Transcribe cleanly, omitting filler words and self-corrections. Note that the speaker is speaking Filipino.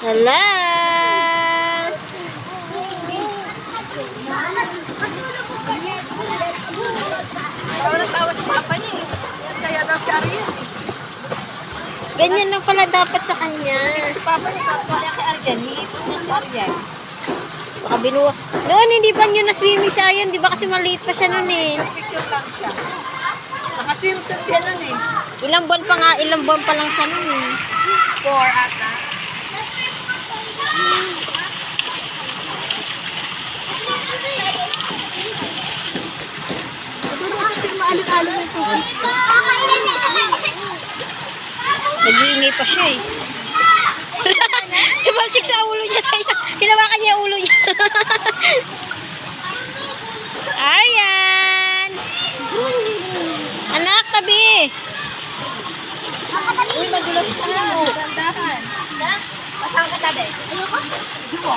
Hala! Tawa na tawa si Papa niya eh. Saya daw si Ariel. Ganyan lang pala dapat sa kanya. Si Papa niya, tawa niya kay Ariel. Hiipon niya si Ariel. Baka binuwa. Noon, hindi pa nyo na-swimming siya yun. Di ba kasi maliit pa siya noon eh. Picture lang siya. Naka-swimsuit siya nun eh. Ilang buwan pa lang siya noon eh. 4 ata. Nag-iingay pa siya eh. Tumalsik sa ulo niya. Hinawakan niya yung ulo niya. Ayan! Anak, tabi! Uy, magulas ka na. Dandahan. Matang ka tabi. Ayoko.